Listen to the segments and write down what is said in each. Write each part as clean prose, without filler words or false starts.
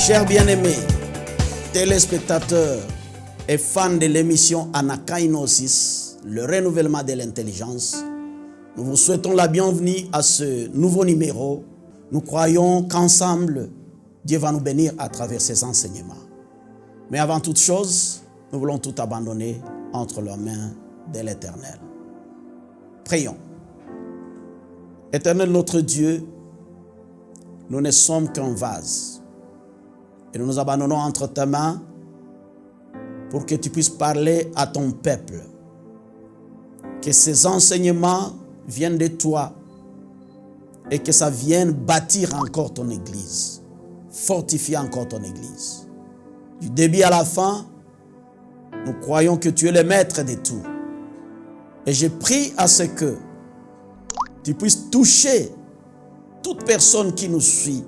Chers bien-aimés, téléspectateurs et fans de l'émission Anakainosis, le renouvellement de l'intelligence, nous vous souhaitons la bienvenue à ce nouveau numéro. Nous croyons qu'ensemble, Dieu va nous bénir à travers ses enseignements. Mais avant toute chose, nous voulons tout abandonner entre les mains de l'Éternel. Prions. Éternel notre Dieu, nous ne sommes qu'un vase. Et nous nous abandonnons entre tes mains pour que tu puisses parler à ton peuple. Que ces enseignements viennent de toi et que ça vienne bâtir encore ton église, fortifier encore ton église. Du début à la fin, nous croyons que tu es le maître de tout. Et je prie à ce que tu puisses toucher toute personne qui nous suit.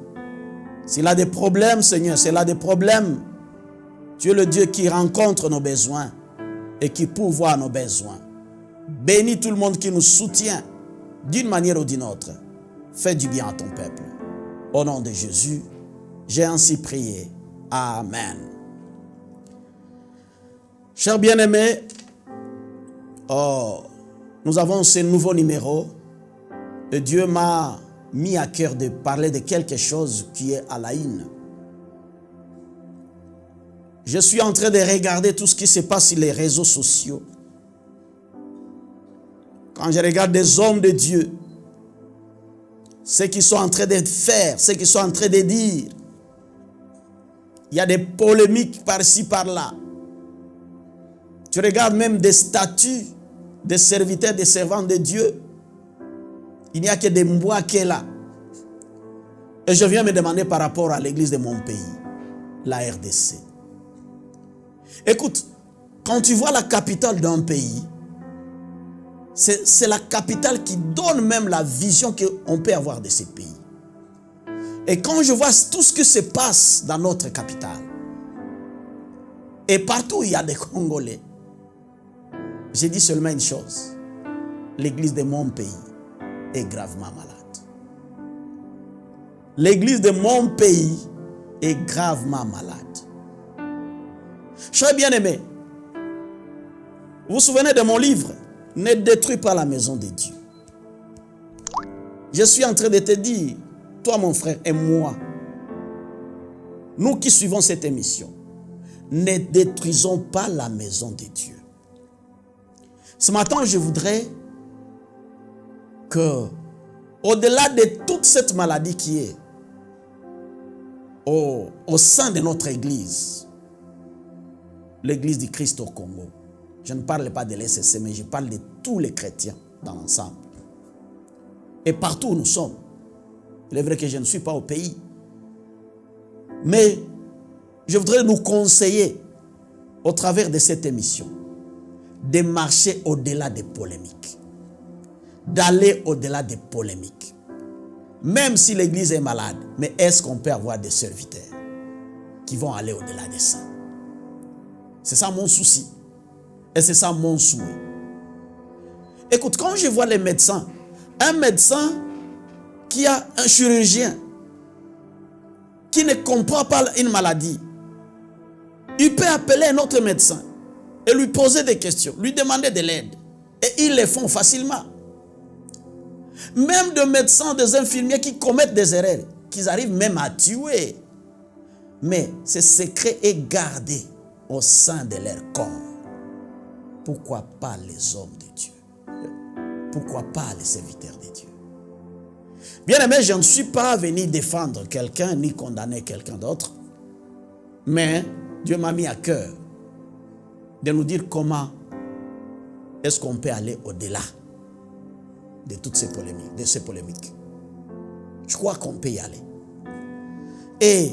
S'il a des problèmes, Seigneur, s'il a des problèmes, tu es le Dieu qui rencontre nos besoins et qui pourvoit nos besoins. Bénis tout le monde qui nous soutient d'une manière ou d'une autre. Fais du bien à ton peuple. Au nom de Jésus, j'ai ainsi prié. Amen. Chers bien-aimés, nous avons ce nouveau numéro et Dieu m'a mis à cœur de parler de quelque chose qui est à la une. Je suis en train de regarder tout ce qui se passe sur les réseaux sociaux. Quand je regarde des hommes de Dieu, ce qu'ils sont en train de faire, ce qu'ils sont en train de dire, il y a des polémiques par-ci, par-là. Tu regardes même des statuts des serviteurs, des servants de Dieu. Il n'y a que des mbois qui est là. Et je viens me demander par rapport à l'église de mon pays, la RDC. Écoute, quand tu vois la capitale d'un pays, c'est la capitale qui donne même la vision qu'on peut avoir de ce pays. Et quand je vois tout ce qui se passe dans notre capitale, et partout où il y a des Congolais, j'ai dit seulement une chose. L'église de mon pays est gravement malade. L'église de mon pays est gravement malade. Chers bien-aimés, vous vous souvenez de mon livre « Ne détruis pas la maison de Dieu ». Je suis en train de te dire, toi mon frère et moi, nous qui suivons cette émission, ne détruisons pas la maison de Dieu. Ce matin, je voudrais que, au-delà de toute cette maladie qui est au sein de notre église, l'église du Christ au Congo, je ne parle pas de l'SCC, mais je parle de tous les chrétiens dans l'ensemble. Et partout où nous sommes, il est vrai que je ne suis pas au pays, mais je voudrais nous conseiller, au travers de cette émission, de marcher au-delà des polémiques. D'aller au-delà des polémiques. Même si l'église est malade, mais est-ce qu'on peut avoir des serviteurs qui vont aller au-delà de ça? C'est ça mon souci. Et c'est ça mon souhait. Écoute, quand je vois les médecins, un médecin qui a un chirurgien qui ne comprend pas une maladie, il peut appeler un autre médecin et lui poser des questions, lui demander de l'aide. Et ils le font facilement. Même des médecins, des infirmiers qui commettent des erreurs, qu'ils arrivent même à tuer. Mais ce secret est gardé au sein de leur corps. Pourquoi pas les hommes de Dieu? Pourquoi pas les serviteurs de Dieu? Bien aimé, je ne suis pas venu défendre quelqu'un ni condamner quelqu'un d'autre. Mais Dieu m'a mis à cœur de nous dire comment est-ce qu'on peut aller au-delà de toutes ces polémiques. Je crois qu'on peut y aller. Et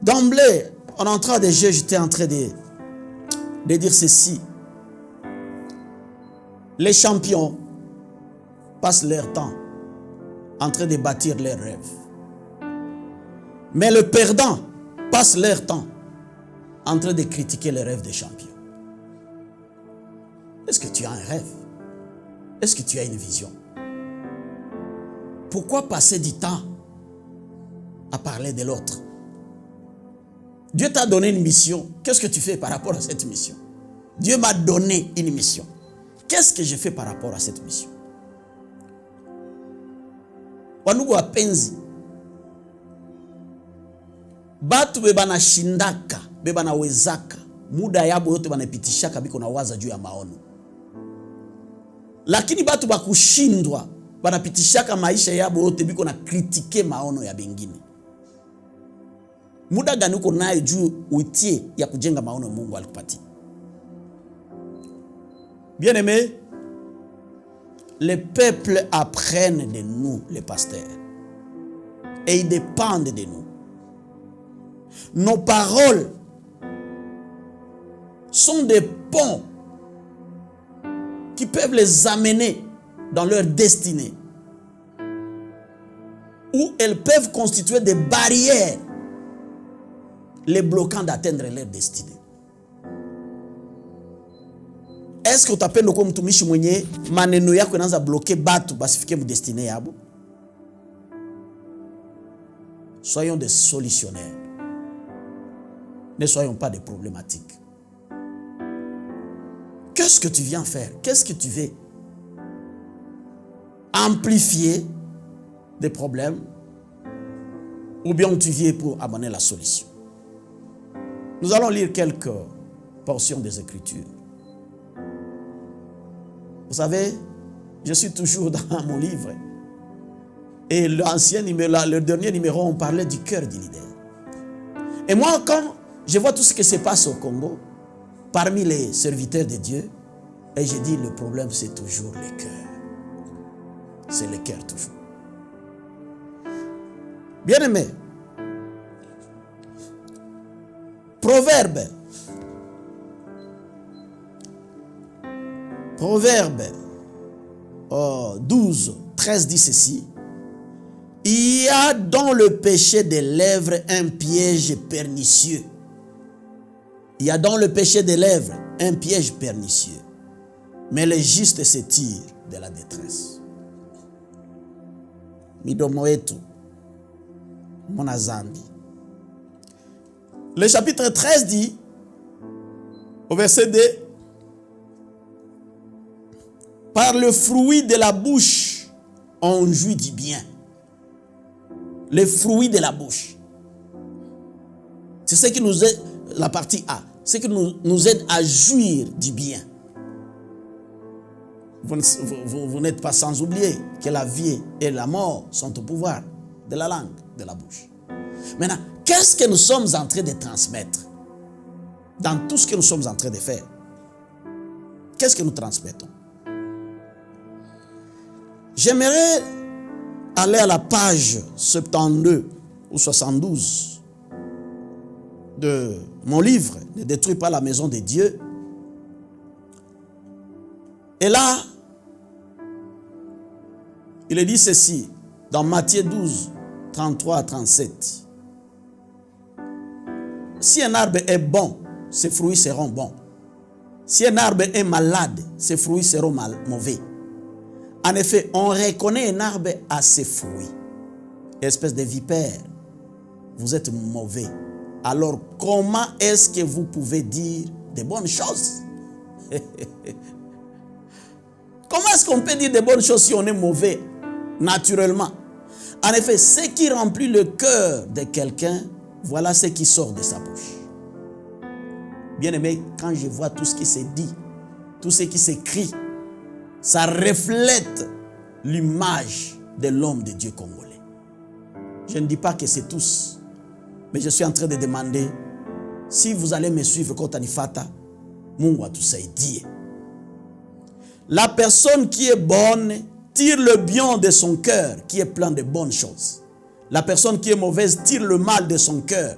d'emblée, en entrant des jeux, j'étais en train de dire ceci. Les champions passent leur temps en train de bâtir leurs rêves. Mais le perdant passe leur temps en train de critiquer les rêves des champions. Est-ce que tu as un rêve? Est-ce que tu as une vision? Pourquoi passer du temps à parler de l'autre? Dieu t'a donné une mission. Qu'est-ce que tu fais par rapport à cette mission? Dieu m'a donné une mission. Qu'est-ce que je fais par rapport à cette mission? Wandugu wapenzi, batu bebana shindaka, bebana wezaka, muda yabo yote banapitishaka biko na waza juu ya maono. Lakini batu bakushindwa, banapitishaka maisha yabo yote biko na kritike maono ya bengine. Muda gani uko nayo juu uitie ya kujenga maono Mungu alikupatia? Bien aimé, les peuples apprennent de nous, les pasteurs. Et ils dépendent de nous. Nos paroles sont des ponts qui peuvent les amener dans leur destinée. Ou elles peuvent constituer des barrières les bloquant d'atteindre leur destinée. Est-ce que utapenda kuwa mtumishi mwenye maneno yako yanaanza bloquer batu basifike mu destinée yabo? Soyons des solutionnaires. Ne soyons pas des problématiques. Qu'est-ce que tu viens faire? Qu'est-ce que tu veux? Amplifier des problèmes ou bien tu viens pour amener la solution? Nous allons lire quelques portions des Écritures. Vous savez, je suis toujours dans mon livre. Et l'ancien numéro, le dernier numéro, on parlait du cœur du leader. Et moi, quand je vois tout ce qui se passe au Congo, parmi les serviteurs de Dieu, et je dis, le problème, c'est toujours le cœur. C'est le cœur toujours. Bien aimé, Proverbe 12, 13 dit ceci. Il y a dans le péché des lèvres un piège pernicieux. Il y a dans le péché des lèvres un piège pernicieux. Mais les justes se tirent de la détresse. Midomo yetu, mona zambi. Le chapitre 13 dit, au verset 2, par le fruit de la bouche, on jouit du bien. Le fruit de la bouche. C'est ce qui nous aide, la partie A, ce qui nous aide à jouir du bien. Vous n'êtes pas sans oublier que la vie et la mort sont au pouvoir de la langue, de la bouche. Maintenant, qu'est-ce que nous sommes en train de transmettre dans tout ce que nous sommes en train de faire? Qu'est-ce que nous transmettons? J'aimerais aller à la page 72 ou 72 de mon livre, Ne détruis pas la maison de Dieu. Et là, il est dit ceci, dans Matthieu 12, 33 à 37. Si un arbre est bon, ses fruits seront bons. Si un arbre est malade, ses fruits seront mauvais. En effet, on reconnaît un arbre à ses fruits. Espèce de vipère, vous êtes mauvais. Alors, comment est-ce que vous pouvez dire de bonnes choses? Comment est-ce qu'on peut dire de bonnes choses si on est mauvais, naturellement? En effet, ce qui remplit le cœur de quelqu'un, voilà ce qui sort de sa bouche. Bien aimé, quand je vois tout ce qui se dit, tout ce qui s'écrit, ça reflète l'image de l'homme de Dieu congolais. Je ne dis pas que c'est tous, mais je suis en train de demander, si vous allez me suivre quand Anifata, Mungu atusaidie. La personne qui est bonne tire le bien de son cœur, qui est plein de bonnes choses. La personne qui est mauvaise tire le mal de son cœur,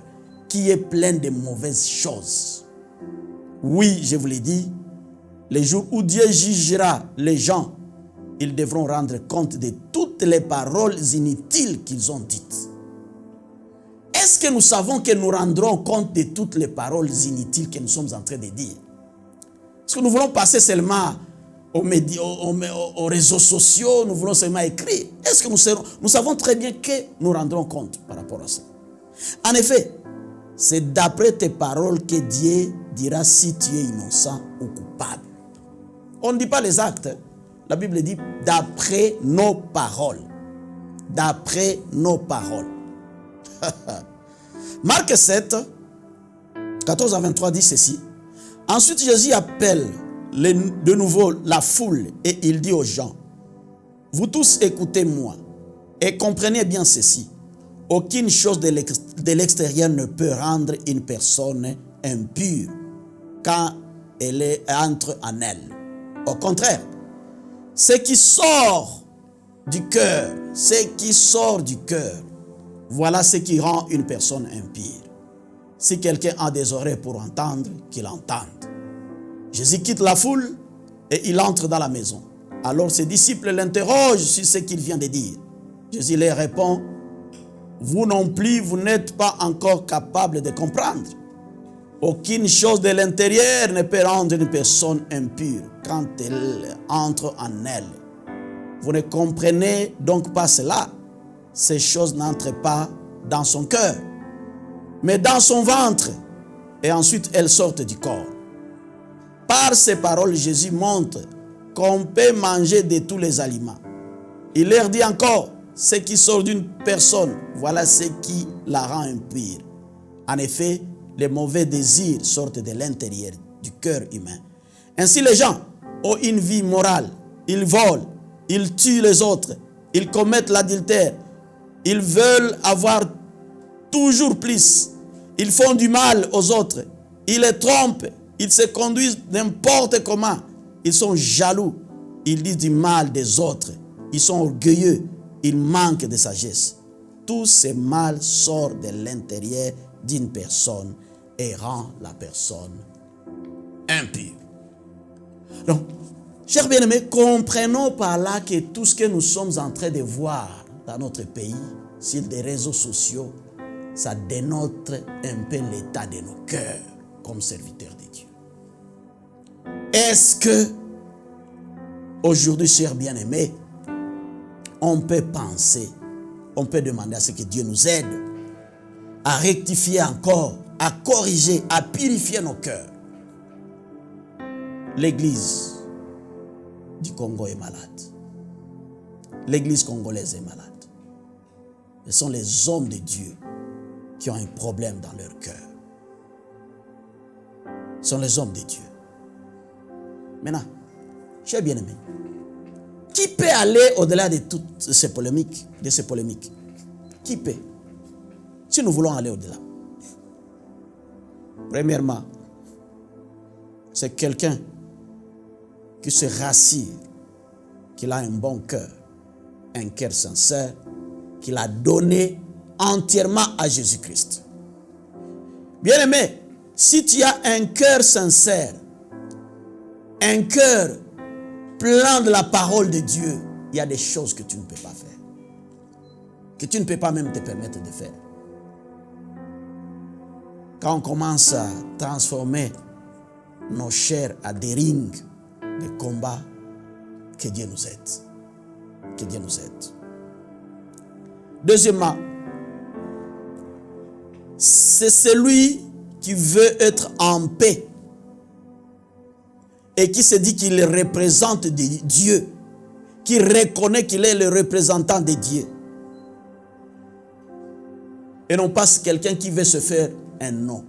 qui est plein de mauvaises choses. Oui, je vous l'ai dit, les jours où Dieu jugera les gens, ils devront rendre compte de toutes les paroles inutiles qu'ils ont dites. Est-ce que nous savons que nous rendrons compte de toutes les paroles inutiles que nous sommes en train de dire? Est-ce que nous voulons passer seulement aux médias, aux réseaux sociaux, nous voulons seulement écrire? Est-ce que nous savons très bien que nous rendrons compte par rapport à ça? En effet, c'est d'après tes paroles que Dieu dira si tu es innocent ou coupable. On ne dit pas les actes. La Bible dit d'après nos paroles. D'après nos paroles. Marc 7, 14 à 23 dit ceci. Ensuite Jésus appelle de nouveau la foule et il dit aux gens, vous tous écoutez-moi et comprenez bien ceci. Aucune chose de l'extérieur ne peut rendre une personne impure quand elle entre en elle. Au contraire, ce qui sort du cœur, voilà ce qui rend une personne impure. Si quelqu'un a des oreilles pour entendre, qu'il entende. Jésus quitte la foule et il entre dans la maison. Alors ses disciples l'interrogent sur ce qu'il vient de dire. Jésus leur répond, vous non plus, vous n'êtes pas encore capables de comprendre. Aucune chose de l'intérieur ne peut rendre une personne impure quand elle entre en elle. Vous ne comprenez donc pas cela. Ces choses n'entrent pas dans son cœur, mais dans son ventre, et ensuite elles sortent du corps. Par ces paroles, Jésus montre qu'on peut manger de tous les aliments. Il leur dit encore, ce qui sort d'une personne, voilà ce qui la rend impure. En effet, les mauvais désirs sortent de l'intérieur du cœur humain. Ainsi, les gens ont une vie morale. Ils volent, ils tuent les autres, ils commettent l'adultère, ils veulent avoir toujours plus. Ils font du mal aux autres, ils les trompent, ils se conduisent n'importe comment. Ils sont jaloux, ils disent du mal des autres, ils sont orgueilleux, ils manquent de sagesse. Tout ce mal sort de l'intérieur d'une personne et rend la personne impure. Donc, chers bien-aimés, comprenons par là que tout ce que nous sommes en train de voir dans notre pays, sur les réseaux sociaux, ça dénote un peu l'état de nos cœurs comme serviteurs de Dieu. Est-ce que aujourd'hui, chers bien-aimés, on peut penser, on peut demander à ce que Dieu nous aide à rectifier encore, à corriger, à purifier nos cœurs? L'église du Congo est malade. L'église congolaise est malade. Ce sont les hommes de Dieu qui ont un problème dans leur cœur. Ce sont les hommes de Dieu. Maintenant, chers bien-aimés, qui peut aller au-delà de toutes ces polémiques, Qui peut? Si nous voulons aller au-delà. Premièrement, c'est quelqu'un qui se rassure qu'il a un bon cœur, un cœur sincère, qu'il a donné entièrement à Jésus-Christ. Bien-aimé, si tu as un cœur sincère, un cœur plein de la parole de Dieu, il y a des choses que tu ne peux pas faire, que tu ne peux pas même te permettre de faire. Quand on commence à transformer nos chairs à des rings de combat, que Dieu nous aide. Que Dieu nous aide. Deuxièmement, c'est celui qui veut être en paix et qui se dit qu'il représente Dieu, qui reconnaît qu'il est le représentant de Dieu. Et non pas quelqu'un qui veut se faire un nom.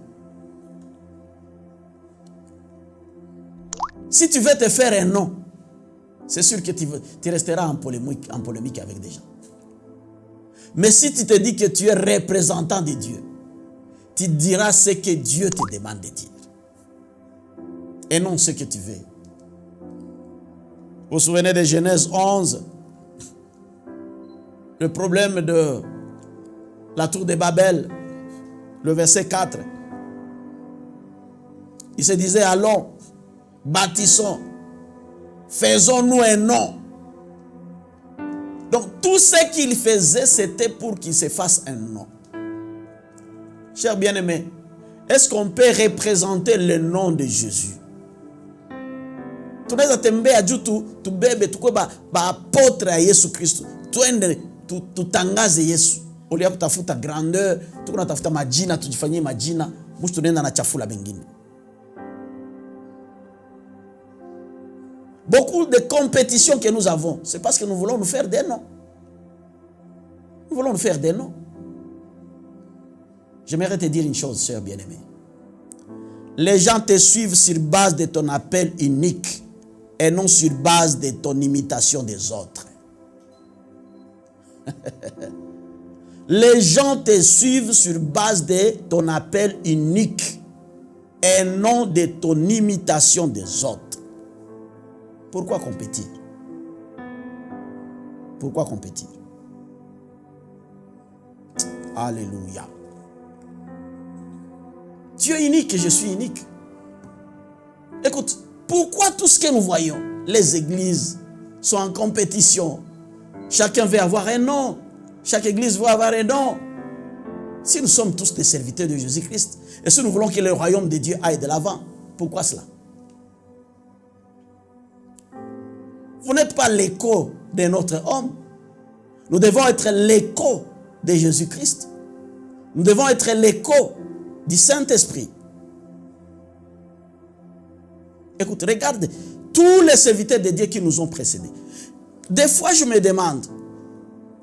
Si tu veux te faire un nom, c'est sûr que tu resteras en polémique avec des gens. Mais si tu te dis que tu es représentant de Dieu, tu diras ce que Dieu te demande de dire. Et non ce que tu veux. Vous vous souvenez de Genèse 11, le problème de la tour de Babel, le verset 4. Il se disait, allons, bâtissons, faisons-nous un nom. Donc tout ce qu'il faisait, c'était pour qu'il se fasse un nom. Chers bien-aimés, est-ce qu'on peut représenter le nom de Jésus? Tunaweza tembea juu tubebe tukue ba apôtre ya Yesu Kristo. Tuende tutangaze Yesu. Olia kutafuta grandeur, tunatafuta majina, tujifanyie majina, mwisho tunaenda na chafula mengine. Beaucoup de compétitions que nous avons, c'est parce que nous voulons nous faire des noms. Nous voulons nous faire des noms. J'aimerais te dire une chose, sœur bien-aimée. Les gens te suivent sur base de ton appel unique et non sur base de ton imitation des autres. Les gens te suivent sur base de ton appel unique et non de ton imitation des autres. Pourquoi compétir? Pourquoi compétir? Alléluia. Tu es unique et je suis unique. Écoute, pourquoi tout ce que nous voyons, les églises sont en compétition? Chacun veut avoir un nom. Chaque église veut avoir un nom. Si nous sommes tous des serviteurs de Jésus-Christ, et si nous voulons que le royaume de Dieu aille de l'avant, pourquoi cela? Vous n'êtes pas l'écho de notre homme. Nous devons être l'écho de Jésus-Christ. Nous devons être l'écho du Saint-Esprit. Écoute, regarde tous les serviteurs de Dieu qui nous ont précédés. Des fois, je me demande,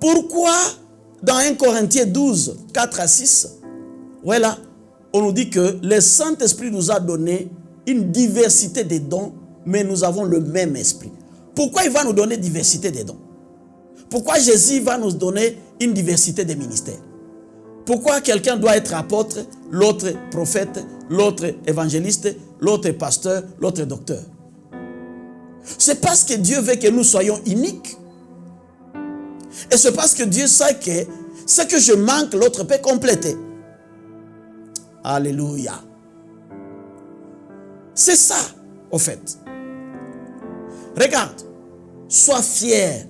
pourquoi dans 1 Corinthiens 12, 4 à 6, voilà, on nous dit que le Saint-Esprit nous a donné une diversité de dons, mais nous avons le même esprit. Pourquoi il va nous donner diversité de dons? Pourquoi Jésus va nous donner une diversité de ministères? Pourquoi quelqu'un doit être apôtre, l'autre prophète, l'autre évangéliste, l'autre pasteur, l'autre docteur? C'est parce que Dieu veut que nous soyons uniques. Et c'est parce que Dieu sait que ce que je manque, l'autre peut compléter. Alléluia. C'est ça, au fait. Regarde, sois fier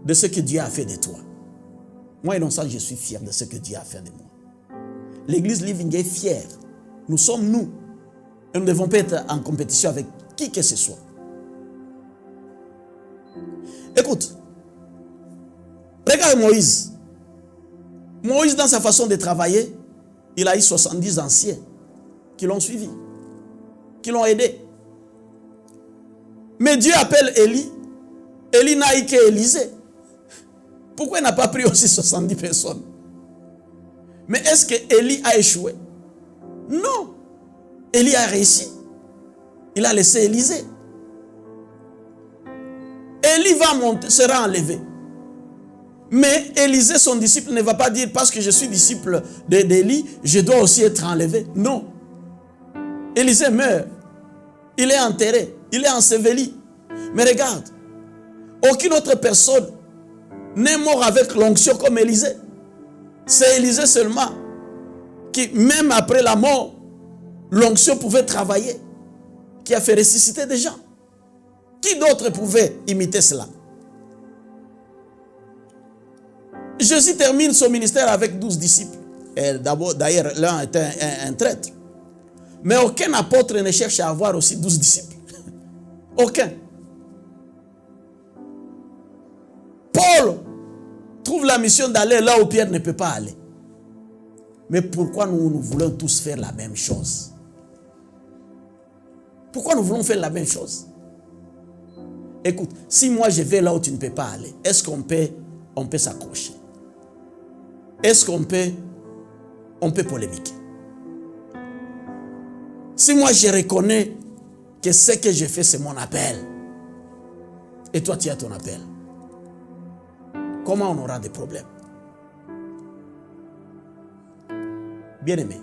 de ce que Dieu a fait de toi. Moi, innocent, je suis fier de ce que Dieu a fait de moi. L'église Living est fière. Nous sommes nous. Et nous ne devons pas être en compétition avec qui que ce soit. Écoute, regarde Moïse. Moïse, dans sa façon de travailler, il a eu 70 anciens qui l'ont suivi, qui l'ont aidé. Mais Dieu appelle Élie. Élie n'a eu qu'Élisée. Pourquoi il n'a pas pris aussi 70 personnes? Mais est-ce que Élie a échoué? Non. Élie a réussi. Il a laissé Élisée. Élie va monter, sera enlevé. Mais Élisée, son disciple, ne va pas dire parce que je suis disciple d'Élie, je dois aussi être enlevé. Non. Élisée meurt. Il est enterré. Il est enseveli. Mais regarde, aucune autre personne n'est mort avec l'onction comme Élisée. C'est Élisée seulement qui, même après la mort, l'onction pouvait travailler, qui a fait ressusciter des gens. Qui d'autre pouvait imiter cela? Jésus termine son ministère avec 12 disciples. D'ailleurs, l'un était un traître. Mais aucun apôtre ne cherche à avoir aussi 12 disciples. Aucun. Paul trouve la mission d'aller là où Pierre ne peut pas aller. Mais pourquoi nous voulons tous faire la même chose? Pourquoi nous voulons faire la même chose? Écoute, si moi je vais là où tu ne peux pas aller, est-ce qu'on peut s'accrocher? Est-ce qu'on peut polémiquer? Si moi je reconnais que ce que je fais c'est mon appel, et toi tu as ton appel, comment on aura des problèmes? Bien-aimé,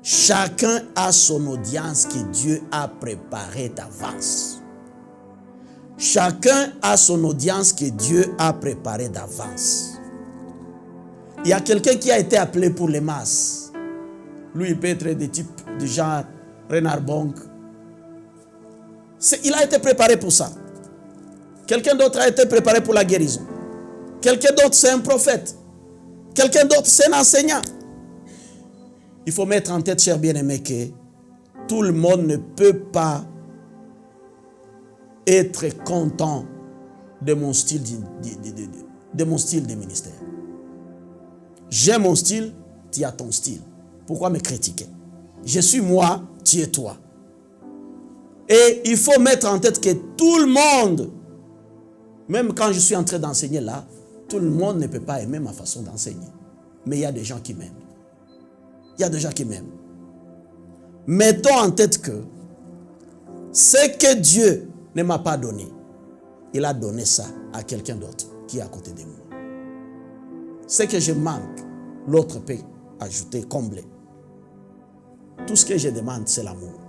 chacun a son audience que Dieu a préparée d'avance. Chacun a son audience que Dieu a préparée d'avance. Il y a quelqu'un qui a été appelé pour les masses. Lui, il peut être des types de genre Renard Bonk. Il a été préparé pour ça. Quelqu'un d'autre a été préparé pour la guérison. Quelqu'un d'autre, c'est un prophète. Quelqu'un d'autre, c'est un enseignant. Il faut mettre en tête, cher bien-aimé, que tout le monde ne peut pas être content de mon style de mon style de ministère. J'ai mon style, tu as ton style. Pourquoi me critiquer? Je suis moi, tu es toi. Et il faut mettre en tête que tout le monde, même quand je suis en train d'enseigner là, tout le monde ne peut pas aimer ma façon d'enseigner. Mais il y a des gens qui m'aiment. Il y a des gens qui m'aiment. Mettons en tête que ce que Dieu ne m'a pas donné, il a donné ça à quelqu'un d'autre qui est à côté de moi. Ce que je manque, l'autre peut ajouter, combler. Tout ce que je demande, c'est l'amour.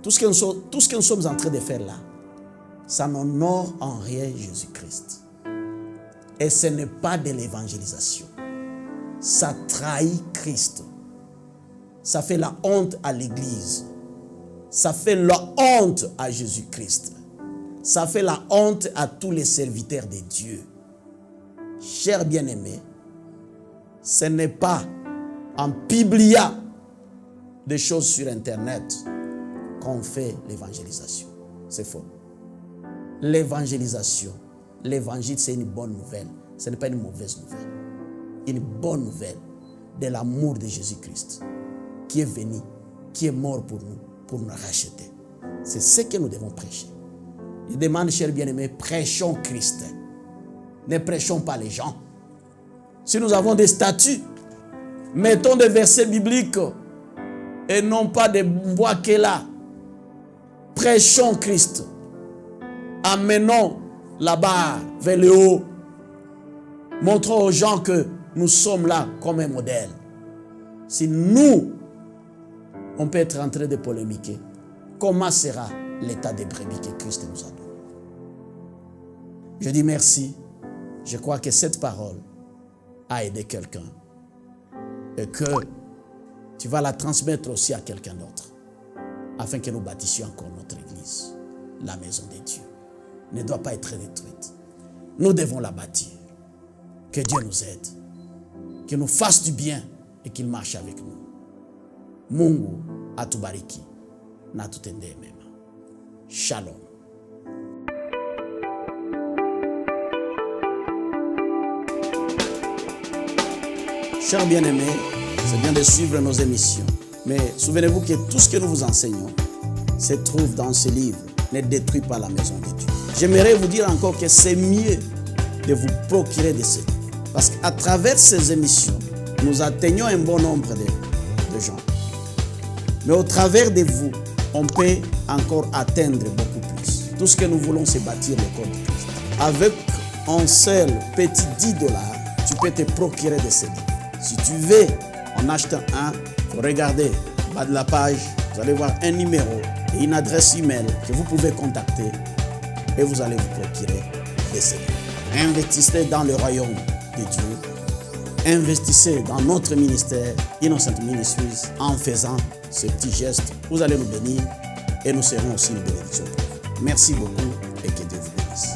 Tout ce que nous sommes en train de faire là, ça n'honore en rien Jésus-Christ. Et ce n'est pas de l'évangélisation. Ça trahit Christ. Ça fait la honte à l'Église. Ça fait la honte à Jésus-Christ. Ça fait la honte à tous les serviteurs de Dieu. Chers bien-aimés, ce n'est pas en publiant des choses sur Internet qu'on fait l'évangélisation. C'est faux. L'évangélisation, l'évangile, c'est une bonne nouvelle. Ce n'est pas une mauvaise nouvelle. Une bonne nouvelle de l'amour de Jésus-Christ qui est venu, qui est mort pour nous racheter. C'est ce que nous devons prêcher. Je demande, chers bien-aimés, prêchons Christ. Ne prêchons pas les gens. Si nous avons des statuts, mettons des versets bibliques et non pas des bois qu'est là. Prêchons Christ. Amenons la barre vers le haut. Montrons aux gens que nous sommes là comme un modèle. Si nous, on peut être en train de polémiquer, comment sera l'état des brebis que Christ nous a donné? Je dis merci. Je crois que cette parole a aidé quelqu'un et que tu vas la transmettre aussi à quelqu'un d'autre afin que nous bâtissions encore notre église. La maison de Dieu ne doit pas être détruite. Nous devons la bâtir. Que Dieu nous aide, qu'il nous fasse du bien et qu'il marche avec nous. Mungu atubariki na tutendee mema. Shalom. Chers bien-aimés, c'est bien de suivre nos émissions. Mais souvenez-vous que tout ce que nous vous enseignons se trouve dans ce livre. Ne détruis pas la maison de Dieu. J'aimerais vous dire encore que c'est mieux de vous procurer de ce livre. Parce qu'à travers ces émissions, nous atteignons un bon nombre de gens. Mais au travers de vous, on peut encore atteindre beaucoup plus. Tout ce que nous voulons, c'est bâtir le corps de Christ. Avec un seul petit $10, tu peux te procurer de ces livres. Si tu veux en acheter un, il faut regarder au bas de la page. Vous allez voir un numéro et une adresse email que vous pouvez contacter et vous allez vous procurer de ces livres. Investissez dans le royaume de Dieu. Investissez dans notre ministère, Innocent Ministries, en faisant ce petit geste. Vous allez nous bénir et nous serons aussi une bénédiction pour vous. Merci beaucoup et que Dieu vous bénisse.